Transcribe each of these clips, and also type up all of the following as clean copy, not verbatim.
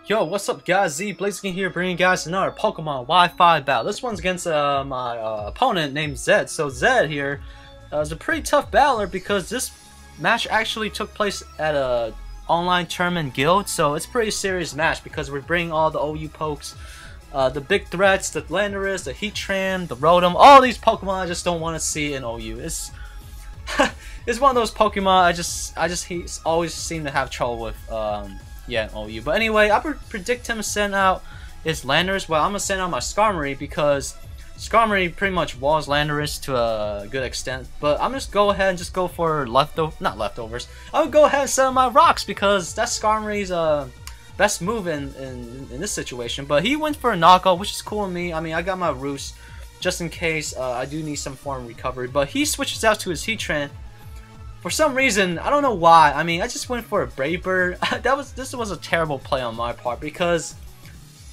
Yo, what's up guys, Z-Blazing here, bringing you guys another Pokemon Wi-Fi battle. This one's against my opponent named Zed. So Zed here is a pretty tough battler because this match actually took place at a online tournament guild. So it's a pretty serious match because we're bringing all the OU pokes, the big threats, the Landorus, the Heatran, the Rotom, all these Pokemon I just don't want to see in OU. It's it's one of those Pokemon I just always seem to have trouble with. Yeah, OU. But anyway, I predict him to send out his Landorus. Well, I'm gonna send out my Skarmory because Skarmory pretty much walls Landorus to a good extent. But I'm just go ahead and just go for not leftovers. I would go ahead and send out my rocks because that's Skarmory's best move in this situation. But he went for a knockout, which is cool with me. I mean, I got my Roost just in case I do need some form of recovery. But he switches out to his Heatran. For some reason, I don't know why. I mean, I just went for a Brave Bird. This was a terrible play on my part because,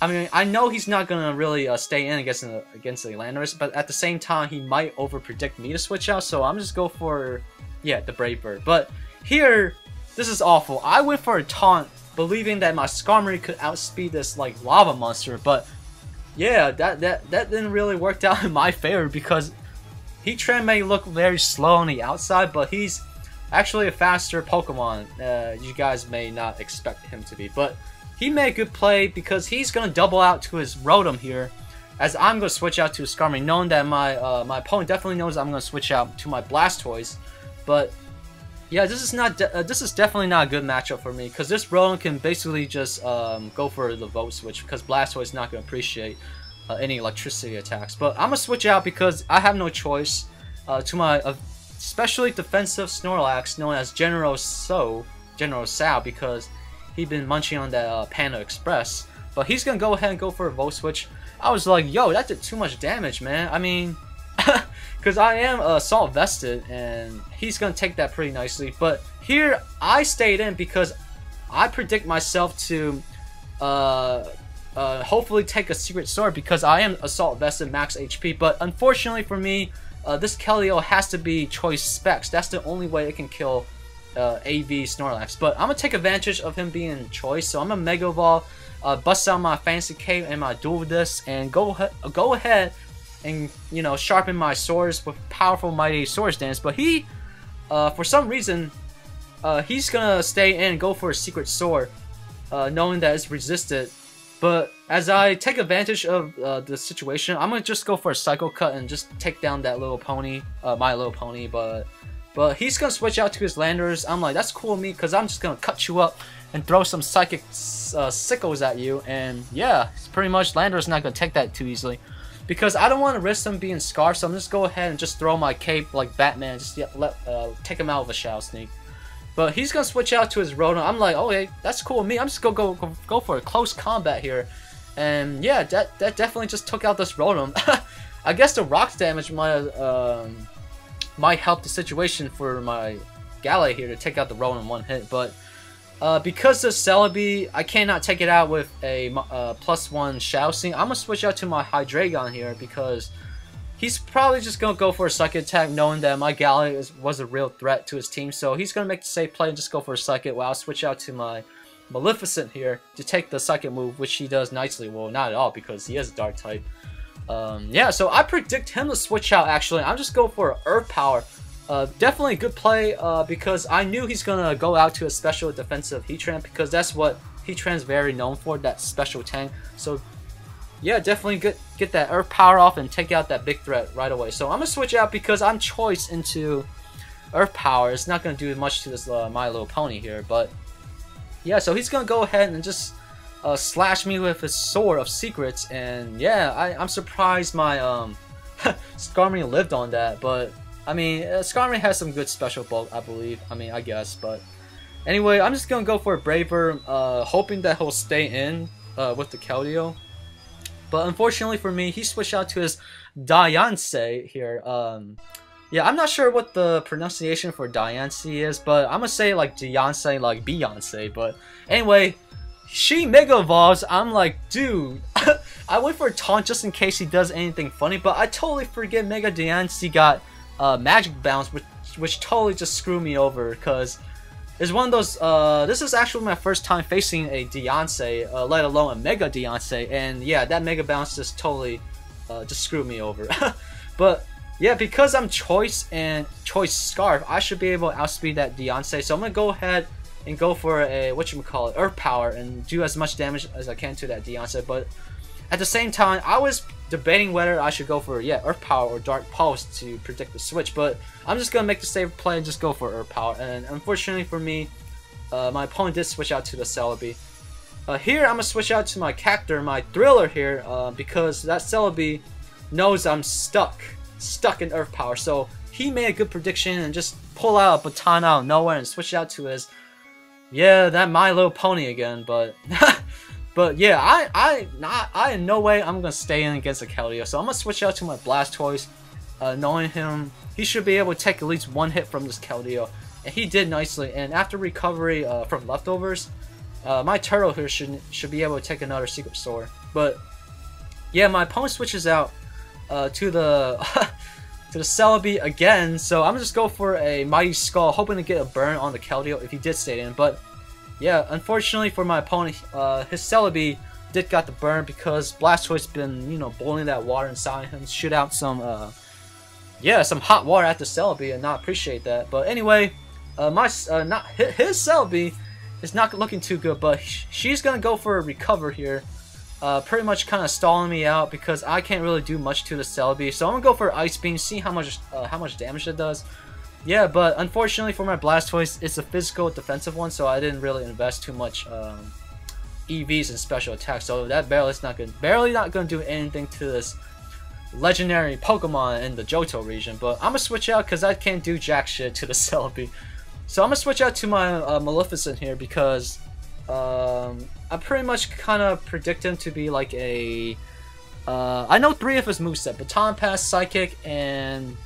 I mean, I know he's not gonna really stay in against the Landorus, but at the same time, he might overpredict me to switch out. So I'm just go for, yeah, the Brave Bird. But here, this is awful. I went for a taunt, believing that my Skarmory could outspeed this like lava monster. But yeah, that didn't really work out in my favor because Heatran may look very slow on the outside, but he's actually a faster Pokemon. You guys may not expect him to be, but he made a good play because he's gonna double out to his Rotom here, as I'm gonna switch out to his Skarmory, knowing that my my opponent definitely knows I'm gonna switch out to my Blastoise. But yeah, this is definitely not a good matchup for me because this Rotom can basically just go for the Volt Switch because Blastoise is not gonna appreciate any electricity attacks. But I'm gonna switch out because I have no choice to my especially defensive Snorlax, known as General Sao, because he's been munching on that Panda Express. But he's gonna go ahead and go for a Volt Switch. I was like, yo, that did too much damage, man. I mean, because I am Assault Vested, and he's gonna take that pretty nicely. But here, I stayed in because I predict myself to hopefully take a Secret Sword because I am Assault Vested max HP. But unfortunately for me, this Keldeo has to be Choice Specs. That's the only way it can kill AV Snorlax. But I'm going to take advantage of him being Choice. So I'm going to Mega Evolve, bust out my Fancy Cape and my Dual Disc, and go ahead and, you know, sharpen my swords with powerful Mighty Swords Dance. But he, for some reason, he's going to stay in and go for a Secret Sword, knowing that it's resisted. But as I take advantage of the situation, I'm gonna just go for a Psycho Cut and just take down that little pony, My Little Pony. But he's gonna switch out to his Landorus. I'm like, that's cool with me because I'm just gonna cut you up and throw some Psychic Sickles at you. And yeah, it's pretty much Landorus not gonna take that too easily because I don't want to risk him being scarred. So I'm just go ahead and just throw my cape like Batman, just take him out of a Shadow Sneak. But he's gonna switch out to his Rotom. I'm like, okay, that's cool with me. I'm just gonna go for a close combat here, and yeah, that definitely just took out this Rotom. I guess the rocks damage might help the situation for my Gallade here to take out the Rotom in one hit. But because the Celebi, I cannot take it out with a +1 Shadow Sneak. I'm gonna switch out to my Hydreigon here because he's probably just going to go for a Psychic attack, knowing that my Gallade was a real threat to his team. So he's going to make the safe play and just go for a Psychic. Well, I'll switch out to my Maleficent here to take the Psychic move, which he does nicely. Well, not at all, because he is a Dark type. Yeah, so I predict him to switch out, actually. I'm just going for Earth Power. Definitely a good play because I knew he's going to go out to a special defensive Heatran because that's what Heatran's very known for, that special tank. So yeah, definitely get that Earth Power off and take out that big threat right away. So I'm going to switch out because I'm Choice into Earth Power. It's not going to do much to this My Little Pony here. But yeah, so he's going to go ahead and just slash me with his Sword of Secrets. And yeah, I'm surprised my Skarmory lived on that. But I mean, Skarmory has some good special bulk, I believe. I mean, I guess. But anyway, I'm just going to go for a Braver, hoping that he'll stay in with the Keldeo. But unfortunately for me, he switched out to his Diancie here. Yeah, I'm not sure what the pronunciation for Diancie is, but I'm gonna say like Diancie, like Beyonce. But anyway, she Mega Evolves. I'm like, dude, I went for a taunt just in case he does anything funny, but I totally forget Mega Diancie got Magic Bounce, which totally just screwed me over because is one of those. This is actually my first time facing a Diancie, let alone a Mega Diancie, and yeah, that Mega Bounce just totally just screwed me over. But yeah, because I'm Choice and Choice Scarf, I should be able to outspeed that Diancie. So I'm gonna go ahead and go for a whatchamacallit, Earth Power, and do as much damage as I can to that Diancie. But at the same time, I was debating whether I should go for Earth Power or Dark Pulse to predict the switch, but I'm just gonna make the safe play and just go for Earth Power. And unfortunately for me, my opponent did switch out to the Celebi. Here I'm gonna switch out to my Cactor, my Thriller here, because that Celebi knows I'm stuck in Earth Power. So he made a good prediction and just pull out a baton out of nowhere and switch out to his that My Little Pony again. But but yeah, I in no way I'm gonna stay in against a Keldeo. So I'm gonna switch out to my Blastoise, knowing him, he should be able to take at least one hit from this Keldeo, and he did nicely. And after recovery from leftovers, my Turtle here should be able to take another Secret Sword. But yeah, my opponent switches out to the to the Celebi again, so I'm just go for a Mighty Skull, hoping to get a burn on the Keldeo if he did stay in. But yeah, unfortunately for my opponent, his Celebi did got the burn because Blastoise been, you know, boiling that water inside him, shoot out some some hot water at the Celebi, and not appreciate that. But anyway, his Celebi is not looking too good, but she's gonna go for a recover here. Pretty much kind of stalling me out because I can't really do much to the Celebi. So I'm gonna go for Ice Beam, see how much damage it does. Yeah, but unfortunately for my Blastoise, it's a physical defensive one, so I didn't really invest too much EVs and special attacks. So that barely not gonna do anything to this legendary Pokemon in the Johto region. But I'm gonna switch out because I can't do jack shit to the Celebi. So I'm gonna switch out to my Maleficent here because I pretty much kind of predict him to be like a I know 3 of his moveset: Baton Pass, Psychic, and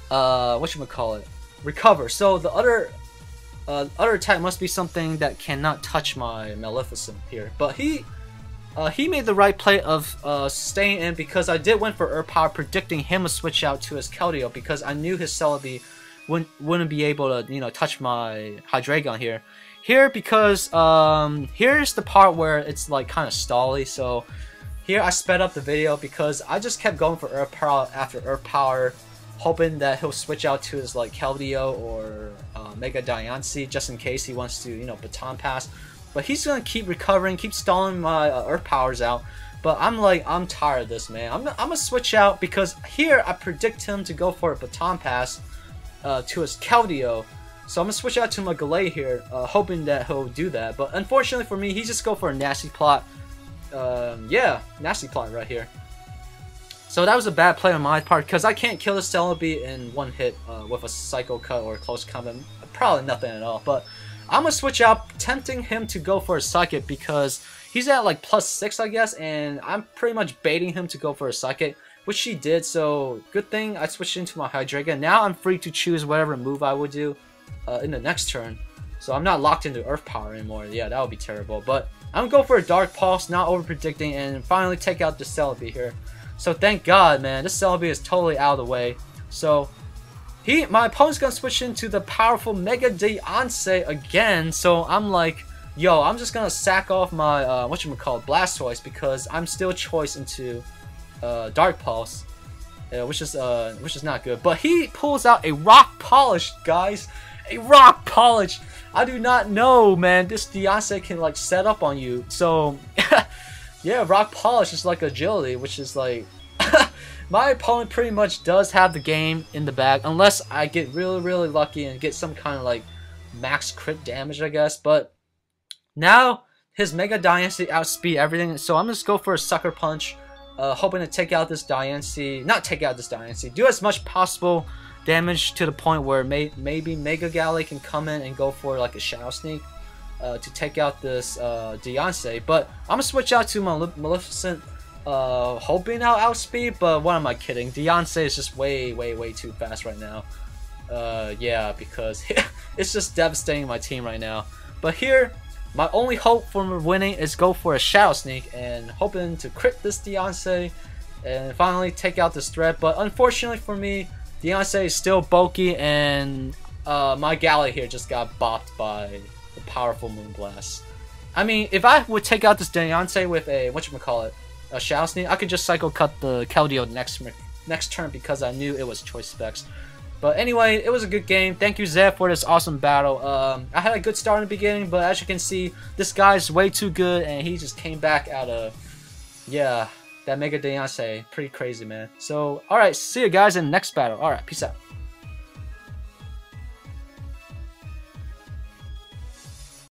whatchamacallit, Recover. So the other attack must be something that cannot touch my Maleficent here. But he made the right play of staying in because I did went for Earth Power, predicting him to switch out to his Keldeo because I knew his Celebi wouldn't be able to, you know, touch my Hydreigon here. Here, because here's the part where it's like kind of stally. So here I sped up the video because I just kept going for Earth Power after Earth Power, hoping that he'll switch out to his like Keldeo or Mega Diancie just in case he wants to, you know, Baton Pass. But he's gonna keep recovering, keep stalling my Earth Powers out. But I'm tired of this, man. I'm gonna switch out because here I predict him to go for a Baton Pass to his Keldeo. So I'm gonna switch out to my Galay here, hoping that he'll do that. But unfortunately for me, he just go for a Nasty Plot. Yeah, Nasty Plot right here. So that was a bad play on my part because I can't kill the Celebi in one hit with a Psycho Cut or a close combat. Probably nothing at all. But I'm gonna switch out, tempting him to go for a Psychic because he's at like +6, I guess, and I'm pretty much baiting him to go for a Psychic, which he did. So good thing I switched into my Hydreigon. Now I'm free to choose whatever move I would do in the next turn. So I'm not locked into Earth Power anymore. Yeah, that would be terrible. But I'm gonna go for a Dark Pulse, not over predicting, and finally take out the Celebi here. So thank God, man, this Celebi is totally out of the way. So my opponent's gonna switch into the powerful Mega Diancie again. So I'm like, yo, I'm just gonna sack off my Blastoise because I'm still choice into Dark Pulse, which is not good. But he pulls out a Rock Polish, guys. A Rock Polish. I do not know, man. This Diancie can like set up on you. So yeah, Rock Polish is like agility, which is like my opponent pretty much does have the game in the bag unless I get really lucky and get some kind of like max crit damage, I guess. But now his Mega Diancie outspeed everything, so I'm just go for a Sucker Punch, hoping to take out this Diancie. Not take out this Diancie, do as much possible damage to the point where maybe Mega Galley can come in and go for like a Shadow Sneak to take out this Diancie. But I'm gonna switch out to Maleficent, hoping I'll outspeed, but what am I kidding? Diancie is just way too fast right now. Yeah, because it's just devastating my team right now. But here, my only hope for winning is go for a Shadow Sneak and hoping to crit this Diancie and finally take out this threat. But unfortunately for me, Diancie is still bulky, and my galley here just got bopped by the powerful Moonblast. I mean, if I would take out this Diancie with a whatchamacallit, a Shadow Sneak, I could just cycle cut the Keldeo next turn because I knew it was choice specs. But anyway, it was a good game. Thank you, Zeb, for this awesome battle. I had a good start in the beginning, but as you can see, this guy's way too good, and he just came back out of, yeah, that Mega Diancie. Pretty crazy, man. So, alright, see you guys in the next battle. Alright, peace out.